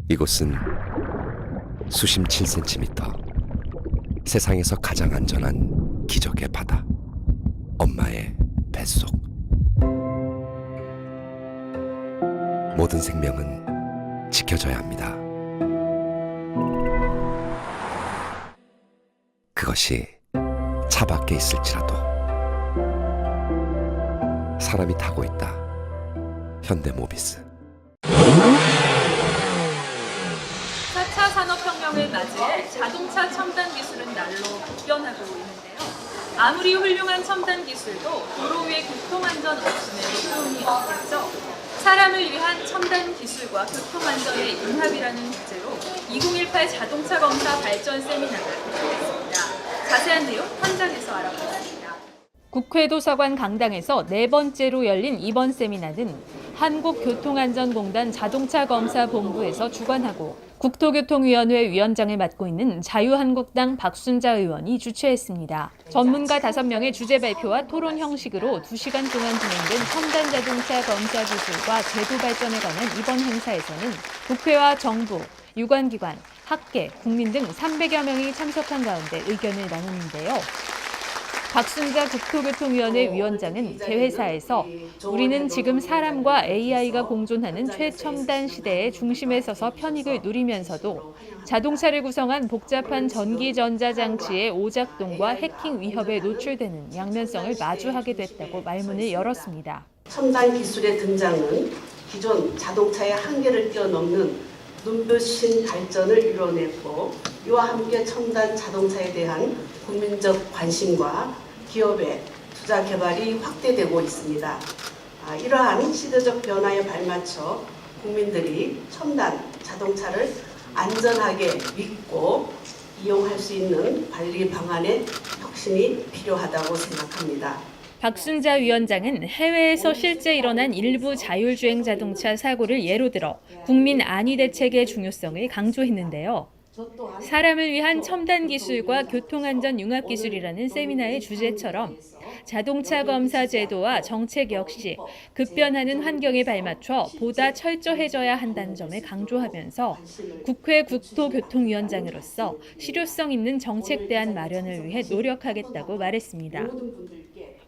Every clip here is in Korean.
이곳은 수심 7cm, 세상에서 가장 안전한 기적의 바다, 엄마의 뱃속. 모든 생명은 지켜져야 합니다. 그것이 차 밖에 있을지라도 사람이 타고 있다. 현대모비스. 4차 산업혁명을 맞이해 자동차 첨단 기술은 날로 급변하고 있는데요. 아무리 훌륭한 첨단 기술도 도로 위의 교통안전 없이는 소용이 없겠죠. 사람을 위한 첨단 기술과 교통안전의 융합이라는 주제로 2018 자동차 검사 발전 세미나가 개최됐습니다. 자세한 내용 현장에서 알아보겠습니다. 국회 도서관 강당에서 네 번째로 열린 이번 세미나는 한국교통안전공단 자동차검사본부에서 주관하고 국토교통위원회 위원장을 맡고 있는 자유한국당 박순자 의원이 주최했습니다. 전문가 5명의 주제 발표와 토론 형식으로 2시간 동안 진행된 첨단 자동차 검사 기술과 제도 발전에 관한 이번 행사에서는 국회와 정부, 유관기관, 학계, 국민 등 300여 명이 참석한 가운데 의견을 나눴는데요. 박순자 국토교통위원회 위원장은 개회사에서 우리는 지금 사람과 AI가 공존하는 최첨단 시대의 중심에 서서 편익을 누리면서도 자동차를 구성한 복잡한 전기전자장치의 오작동과 해킹 위협에 노출되는 양면성을 마주하게 됐다고 말문을 열었습니다. 첨단 기술의 등장은 기존 자동차의 한계를 뛰어넘는 눈부신 발전을 이뤄냈고, 이와 함께 첨단 자동차에 대한 국민적 관심과 기업의 투자 개발이 확대되고 있습니다. 이러한 시대적 변화에 발맞춰 국민들이 첨단 자동차를 안전하게 믿고 이용할 수 있는 관리 방안의 혁신이 필요하다고 생각합니다. 박순자 위원장은 해외에서 실제 일어난 일부 자율주행 자동차 사고를 예로 들어 국민 안위 대책의 중요성을 강조했는데요. 사람을 위한 첨단 기술과 교통안전 융합 기술이라는 세미나의 주제처럼 자동차 검사 제도와 정책 역시 급변하는 환경에 발맞춰 보다 철저해져야 한다는 점을 강조하면서 국회 국토교통위원장으로서 실효성 있는 정책 대안 마련을 위해 노력하겠다고 말했습니다.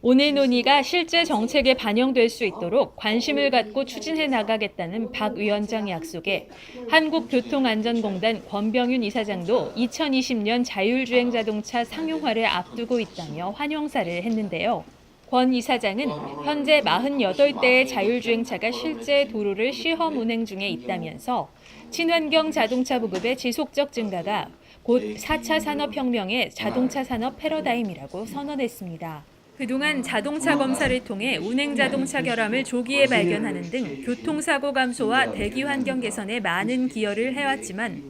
오늘 논의가 실제 정책에 반영될 수 있도록 관심을 갖고 추진해 나가겠다는 박 위원장 약속에 한국교통안전공단 권병윤 이사장도 2020년 자율주행 자동차 상용화를 앞두고 있다며 환영사를 했는데요. 권 이사장은 현재 48대의 자율주행차가 실제 도로를 시험 운행 중에 있다면서 친환경 자동차 보급의 지속적 증가가 곧 4차 산업혁명의 자동차 산업 패러다임이라고 선언했습니다. 그동안 자동차 검사를 통해 운행 자동차 결함을 조기에 발견하는 등 교통사고 감소와 대기 환경 개선에 많은 기여를 해왔지만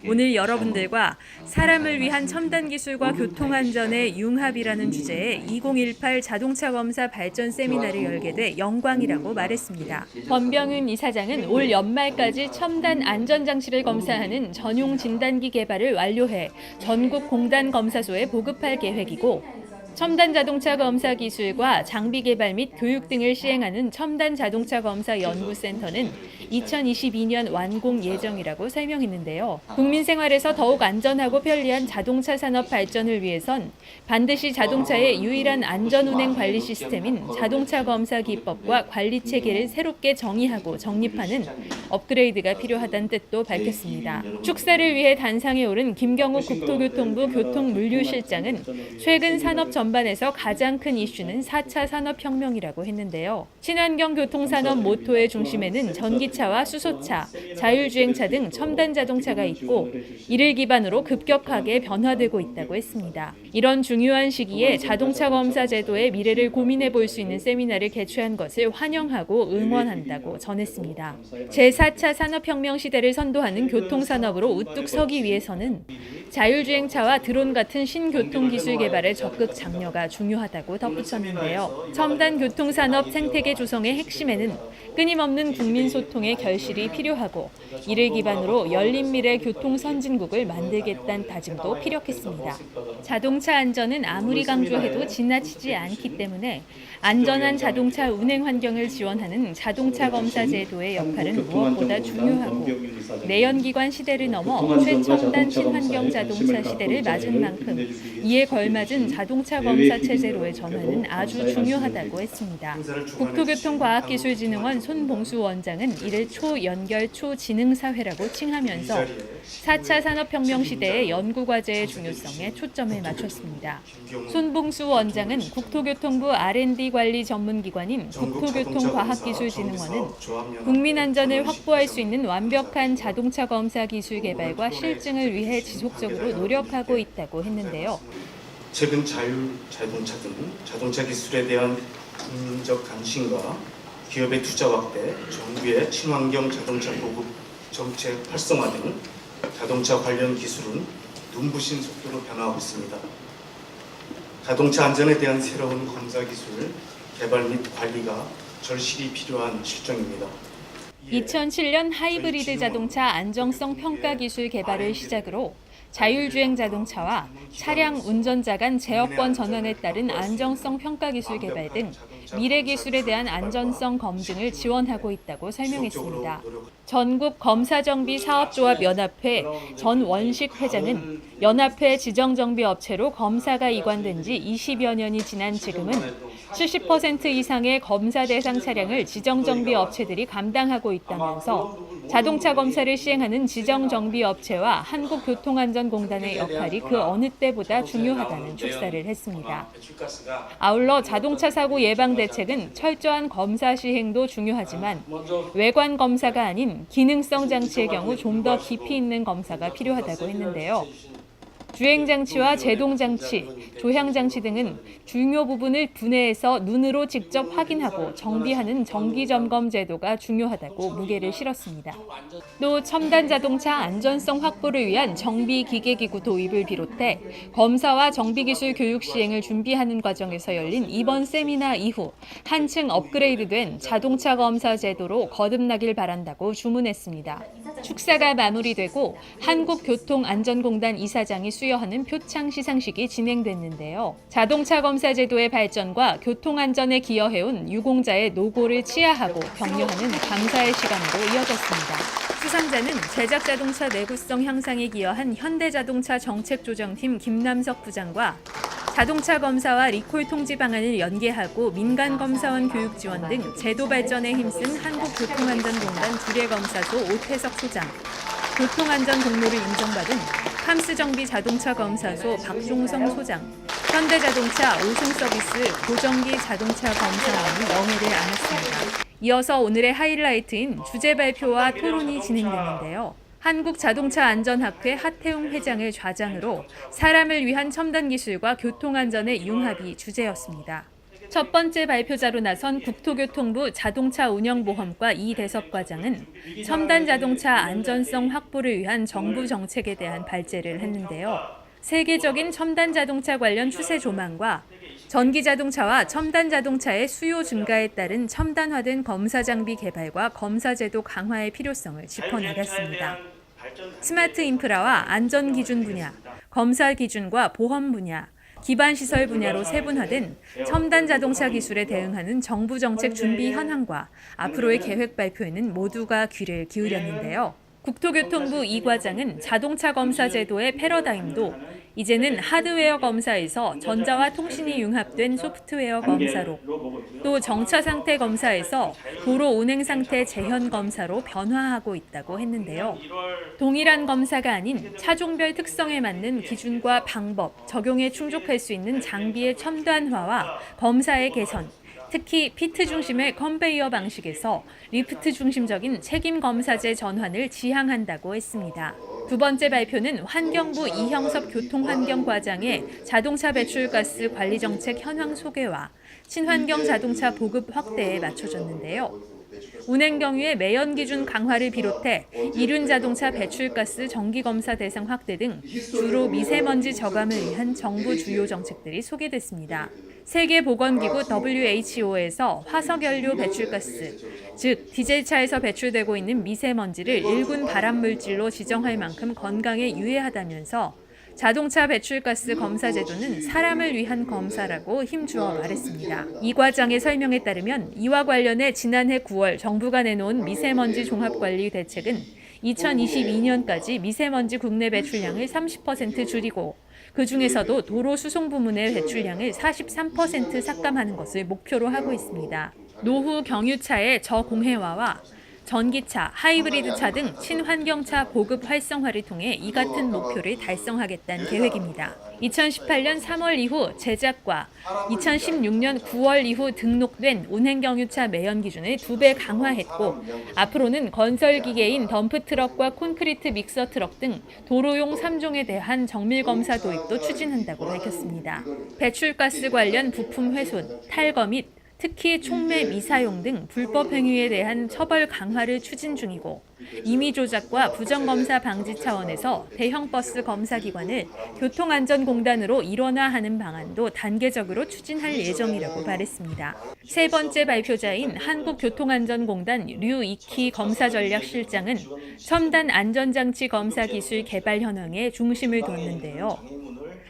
오늘 여러분들과 사람을 위한 첨단 기술과 교통안전의 융합이라는 주제의 2018 자동차 검사 발전 세미나를 열게 돼 영광이라고 말했습니다. 권병윤 이사장은 올 연말까지 첨단 안전장치를 검사하는 전용 진단기 개발을 완료해 전국 공단 검사소에 보급할 계획이고 첨단 자동차 검사 기술과 장비 개발 및 교육 등을 시행하는 첨단 자동차 검사 연구센터는 2022년 완공 예정이라고 설명했는데요. 국민 생활에서 더욱 안전하고 편리한 자동차 산업 발전을 위해선 반드시 자동차의 유일한 안전운행 관리 시스템인 자동차 검사 기법과 관리 체계를 새롭게 정의하고 정립하는 업그레이드가 필요하다는 뜻도 밝혔습니다. 축사를 위해 단상에 오른 김경욱 국토교통부 교통물류실장은 최근 산업 전반에서 가장 큰 이슈는 4차 산업혁명이라고 했는데요. 친환경 교통산업 모토의 중심에는 전기차와 수소차, 자율주행차 등 첨단 자동차가 있고 이를 기반으로 급격하게 변화되고 있다고 했습니다. 이런 중요한 시기에 자동차 검사 제도의 미래를 고민해 볼 수 있는 세미나를 개최한 것을 환영하고 응원한다고 전했습니다. 제4차 산업혁명 시대를 선도하는 교통산업으로 우뚝 서기 위해서는 자율주행차와 드론 같은 신교통기술 개발에 적극 장려가 중요하다고 덧붙였는데요. 첨단 교통산업 생태계 조성의 핵심에는 끊임없는 국민 소통의 결실이 필요하고 이를 기반으로 열린 미래 교통 선진국을 만들겠다는 다짐도 피력했습니다. 자동차 안전은 아무리 강조해도 지나치지 않기 때문에 안전한 자동차 운행 환경을 지원하는 자동차 검사 제도의 역할은 무엇 무엇보다 중요하고 내연기관 시대를 넘어 최첨단 친환경 자동차 시대를 맞은 만큼 이에 걸맞은 자동차 검사 체제로의 전환은 아주 중요하다고 했습니다. 국토교통과학기술진흥원 손봉수 원장은 이를 초연결 초지능사회라고 칭하면서 4차 산업혁명 시대의 연구과제의 중요성에 초점을 맞췄습니다. 손봉수 원장은 국토교통부 R&D 관리 전문기관인 국토교통과학기술진흥원은 국민 안전을 확보할 수 있는 완벽한 자동차 검사 기술 개발과 실증을 위해 지속적으로 노력하고 있다고 했는데요. 최근 자율자동차 등 자동차 기술에 대한 국민적 관심과 기업의 투자 확대, 정부의 친환경 자동차 보급 정책 활성화 등 자동차 관련 기술은 눈부신 속도로 변화하고 있습니다. 자동차 안전에 대한 새로운 검사 기술 개발 및 관리가 절실히 필요한 실정입니다. 2007년 하이브리드 자동차 안정성 평가 기술 개발을 시작으로 자율주행 자동차와 차량 운전자 간 제어권 전환에 따른 안정성 평가 기술 개발 등 미래 기술에 대한 안전성 검증을 지원하고 있다고 설명했습니다. 전국 검사정비사업조합연합회 전원식 회장은 연합회 지정정비업체로 검사가 이관된 지 20여 년이 지난 지금은 70% 이상의 검사 대상 차량을 지정정비업체들이 감당하고 있다면서 자동차 검사를 시행하는 지정정비업체와 한국교통안전공단의 역할이 그 어느 때보다 중요하다는 축사를 했습니다. 아울러 자동차 사고 예방 대책은 철저한 검사 시행도 중요하지만 외관 검사가 아닌 기능성 장치의 경우 좀 더 깊이 있는 검사가 필요하다고 했는데요. 주행장치와 제동장치, 조향장치 등은 중요 부분을 분해해서 눈으로 직접 확인하고 정비하는 정기점검 제도가 중요하다고 무게를 실었습니다. 또 첨단 자동차 안전성 확보를 위한 정비기계기구 도입을 비롯해 검사와 정비기술 교육 시행을 준비하는 과정에서 열린 이번 세미나 이후 한층 업그레이드된 자동차 검사 제도로 거듭나길 바란다고 주문했습니다. 축사가 마무리되고 한국교통안전공단 이사장이 수여하는 표창 시상식이 진행됐는데요. 자동차 검사 제도의 발전과 교통안전에 기여해온 유공자의 노고를 치하하고 격려하는 감사의 시간으로 이어졌습니다. 수상자는 제작 자동차 내구성 향상에 기여한 현대자동차 정책조정팀 김남석 부장과 자동차 검사와 리콜 통지 방안을 연계하고 민간검사원 교육 지원 등 제도 발전에 힘쓴 한국교통안전공단 주례검사소 오태석 소장, 교통안전 공로를 인정받은 캄스정비 자동차 검사소 박종성 소장, 현대자동차 오송서비스 고정기 자동차 검사원이 영예를 안았습니다. 이어서 오늘의 하이라이트인 주제 발표와 토론이 진행됐는데요. 한국자동차안전학회 하태웅 회장을 좌장으로 사람을 위한 첨단 기술과 교통안전의 융합이 주제였습니다. 첫 번째 발표자로 나선 국토교통부 자동차운영보험과 이대섭 과장은 첨단 자동차 안전성 확보를 위한 정부 정책에 대한 발제를 했는데요. 세계적인 첨단 자동차 관련 추세 조망과 전기 자동차와 첨단 자동차의 수요 증가에 따른 첨단화된 검사 장비 개발과 검사 제도 강화의 필요성을 짚어나갔습니다. 스마트 인프라와 안전 기준 분야, 검사 기준과 보험 분야, 기반 시설 분야로 세분화된 첨단 자동차 기술에 대응하는 정부 정책 준비 현황과 앞으로의 계획 발표에는 모두가 귀를 기울였는데요. 국토교통부 이 과장은 자동차 검사 제도의 패러다임도 이제는 하드웨어 검사에서 전자와 통신이 융합된 소프트웨어 검사로, 또 정차 상태 검사에서 도로 운행 상태 재현 검사로 변화하고 있다고 했는데요. 동일한 검사가 아닌 차종별 특성에 맞는 기준과 방법, 적용에 충족할 수 있는 장비의 첨단화와 검사의 개선, 특히 피트 중심의 컨베이어 방식에서 리프트 중심적인 책임 검사제 전환을 지향한다고 했습니다. 두 번째 발표는 환경부 이형섭 교통환경과장의 자동차 배출가스 관리 정책 현황 소개와 친환경 자동차 보급 확대에 맞춰졌는데요. 운행 경유의 매연 기준 강화를 비롯해 이륜 자동차 배출가스 정기검사 대상 확대 등 주로 미세먼지 저감을 위한 정부 주요 정책들이 소개됐습니다. 세계보건기구 WHO에서 화석연료 배출가스, 즉 디젤차에서 배출되고 있는 미세먼지를 일군 발암물질로 지정할 만큼 건강에 유해하다면서 자동차 배출가스 검사 제도는 사람을 위한 검사라고 힘주어 말했습니다. 이 과장의 설명에 따르면 이와 관련해 지난해 9월 정부가 내놓은 미세먼지 종합관리 대책은 2022년까지 미세먼지 국내 배출량을 30% 줄이고 그중에서도 도로 수송 부문의 배출량을 43% 삭감하는 것을 목표로 하고 있습니다. 노후 경유차의 저공해화와 전기차, 하이브리드차 등 친환경차 보급 활성화를 통해 이 같은 목표를 달성하겠다는 계획입니다. 2018년 3월 이후 제작과 2016년 9월 이후 등록된 운행경유차 매연 기준을 2배 강화했고 앞으로는 건설기계인 덤프트럭과 콘크리트 믹서트럭 등 도로용 3종에 대한 정밀검사 도입도 추진한다고 밝혔습니다. 배출가스 관련 부품 훼손, 탈거 및 특히 촉매 미사용 등 불법 행위에 대한 처벌 강화를 추진 중이고 임의 조작과 부정검사 방지 차원에서 대형 버스 검사 기관을 교통안전공단으로 일원화하는 방안도 단계적으로 추진할 예정이라고 말했습니다. 세 번째 발표자인 한국교통안전공단 류익희 검사전략실장은 첨단 안전장치 검사 기술 개발 현황에 중심을 뒀는데요.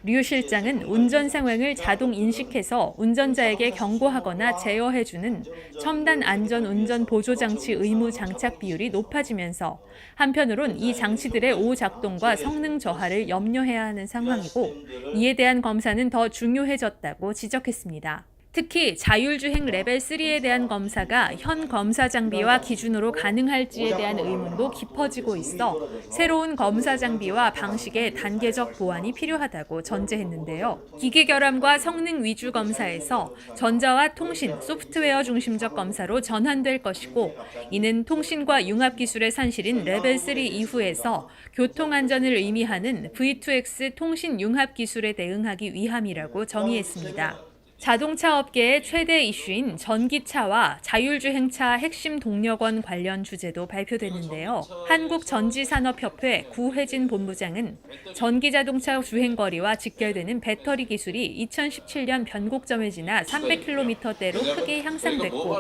류 실장은 운전 상황을 자동 인식해서 운전자에게 경고하거나 제어해주는 첨단 안전 운전 보조 장치 의무 장착 비율이 높아지면서 한편으론 이 장치들의 오작동과 성능 저하를 염려해야 하는 상황이고 이에 대한 검사는 더 중요해졌다고 지적했습니다. 특히 자율주행 레벨 3에 대한 검사가 현 검사 장비와 기준으로 가능할지에 대한 의문도 깊어지고 있어 새로운 검사 장비와 방식의 단계적 보완이 필요하다고 전제했는데요. 기계 결함과 성능 위주 검사에서 전자와 통신, 소프트웨어 중심적 검사로 전환될 것이고 이는 통신과 융합 기술의 산실인 레벨 3 이후에서 교통안전을 의미하는 V2X 통신 융합 기술에 대응하기 위함이라고 정의했습니다. 자동차 업계의 최대 이슈인 전기차와 자율주행차 핵심 동력원 관련 주제도 발표됐는데요. 한국전지산업협회 구혜진 본부장은 전기자동차 주행거리와 직결되는 배터리 기술이 2017년 변곡점을 지나 300km대로 크게 향상됐고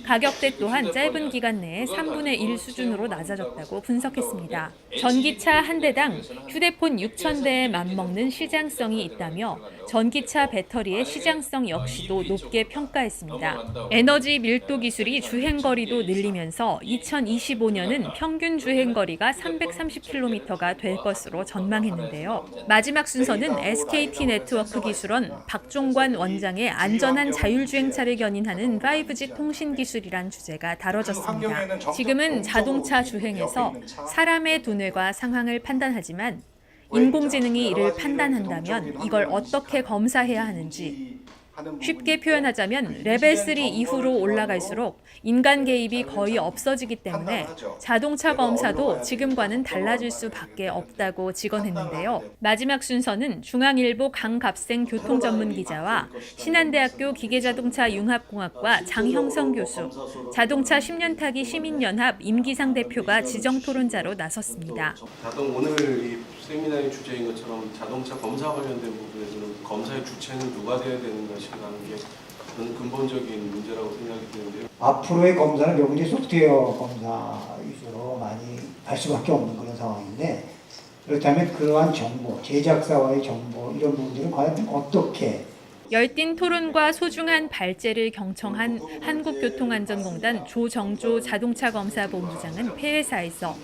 가격대 또한 짧은 기간 내에 3분의 1 수준으로 낮아졌다고 분석했습니다. 전기차 한 대당 휴대폰 6,000대에 맞먹는 시장성이 있다며 전기차 배터리의 시장성 역시도 높게 평가했습니다. 에너지 밀도 기술이 주행거리도 늘리면서 2025년은 평균 주행거리가 330km가 될 것으로 전망했는데요. 마지막 순서는 SKT 네트워크 기술원 박종관 원장의 안전한 자율주행차를 견인하는 5G 통신 기술이란 주제가 다뤄졌습니다. 지금은 자동차 주행에서 사람의 두뇌가 상황을 판단하지만 인공지능이 이를 판단한다면 이걸 어떻게 검사해야 하는지 쉽게 표현하자면 레벨 3 이후로 올라갈수록 인간 개입이 거의 없어지기 때문에 자동차 검사도 지금과는 달라질 수밖에 없다고 직언했는데요. 마지막 순서는 중앙일보 강갑생 교통전문기자와 신한대학교 기계자동차 융합공학과 장형성 교수, 자동차 10년 타기 시민연합 임기상 대표가 지정토론자로 나섰습니다. 오늘 이 세미나의 주제인 것처럼 자동차 검사 관련된 부분에서는 검사의 주체는 누가 돼야 되는 것인가라는 게 저는 근본적인 문제라고 생각이 드는데요. 앞으로의 검사는 명분이 소프트웨어 검사 위주로 많이 갈 수밖에 없는 그런 상황인데 그렇다면 그러한 정보, 제작사와의 정보 이런 부분들은 과연 어떻게 열띤 토론과 소중한 발제를 경청한 한국교통안전공단 조정조 자동차검사본부장은 폐회사에서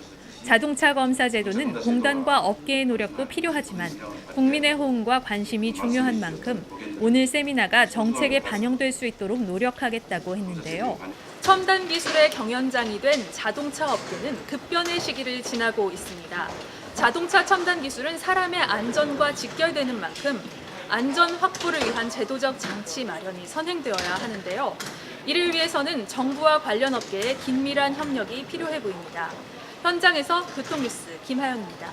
자동차 검사 제도는 공단과 업계의 노력도 필요하지만 국민의 호응과 관심이 중요한 만큼 오늘 세미나가 정책에 반영될 수 있도록 노력하겠다고 했는데요. 첨단 기술의 경연장이 된 자동차 업계는 급변의 시기를 지나고 있습니다. 자동차 첨단 기술은 사람의 안전과 직결되는 만큼 안전 확보를 위한 제도적 장치 마련이 선행되어야 하는데요. 이를 위해서는 정부와 관련 업계의 긴밀한 협력이 필요해 보입니다. 현장에서 교통뉴스 김하영입니다.